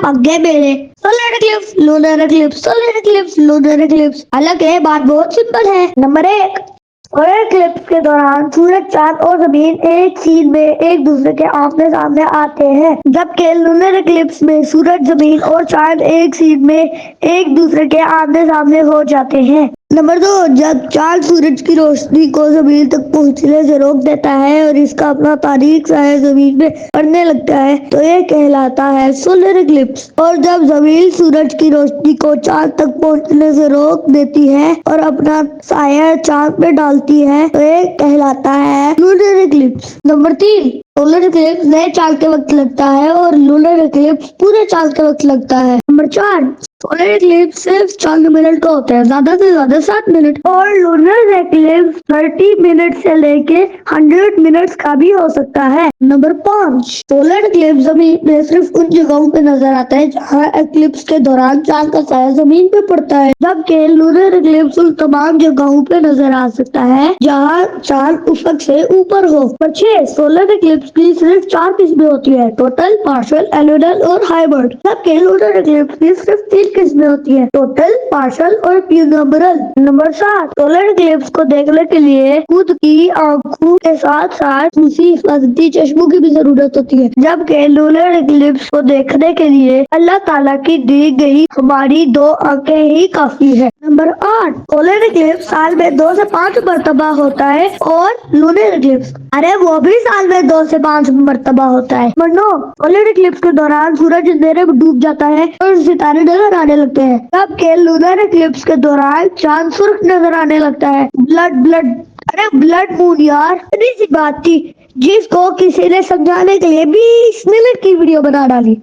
पग मेरे solar Eclipse lunar Eclipse solar Eclipse lunar Eclipse. हालांकि बात बहुत सिंपल है। नंबर 1, सोलर इक्लिप्स के दौरान सूरज, चांद और जमीन एक सीन में एक दूसरे के आमने सामने आते हैं, जबकि लूनर इक्लिप्स में सूरज, जमीन और चांद एक सीन में एक दूसरे के आमने सामने हो जाते हैं। नंबर 2, जब चांद सूरज की रोशनी को जमीन तक पहुंचने से रोक देता है और इसका अपना तारीख साया जमीन में पड़ने लगता है तो ये कहलाता है सोलर इक्लिप्स। और जब जमीन सूरज की रोशनी को चांद तक पहुंचने से रोक देती है और अपना साया चांद में डालती है तो ये कहलाता है lunar Eclipse. Number 3, solar Eclipse नए चांद के वक्त लगता है और लूनर इक्लिप्स पूरे चांद के वक्त लगता है। नंबर 4, सोलर इक्लिप्स सिर्फ 40 मिनट का होता है, ज्यादा से ज्यादा 7 मिनट, और लूनर इक्लिप्स 30 मिनट से लेके 100 मिनट का भी हो सकता है। नंबर 5, सोलर इक्लिप्स जमीन में सिर्फ उन जगहों पे नजर आता है जहाँ इक्लिप्स के दौरान चांद का साया जमीन पे पड़ता है, जबकि लूनर इक्लिप्स उन तमाम जगहों पे नजर आ सकता है जहाँ चांद उफक से ऊपर हो। नंबर 6, सोलर इक्लिप्स की सिर्फ 4 किस्में होती है, टोटल, पार्शियल, एनुअल और हाइब्रिड, जबकि लूनर इक्लिप्स की सिर्फ 3 किस्में होती है, टोटल, पार्शियल और प्यूनबरल। नंबर 7, सोलर इक्लिप्स को देखने के लिए खुद की आंखों के साथ साथ दूसरी हिफाजती चश्मों की भी जरूरत होती है, जबकि लूनर इक्लिप्स को देखने के लिए अल्लाह ताला की दी गई हमारी 2 आंखें ही काफी है। नंबर 8, सोलर इक्लिप्स साल में 2 से 5 मरतबा होता है और लूनर इक्लिप्स वो भी साल में 2 से 5 मरतबा होता है। नंबर 9, सोलर इक्लिप्स के दौरान सूरज अंधेरे में डूब जाता है और सितारे नजर आने लगते हैं, जबकि लूनर इक्लिप्स के दौरान चांद सुर्ख नजर आने लगता है। ब्लड मून यार, इतनी सी बात थी जिसको किसी ने समझाने के लिए 20 मिनट की वीडियो बना डाली।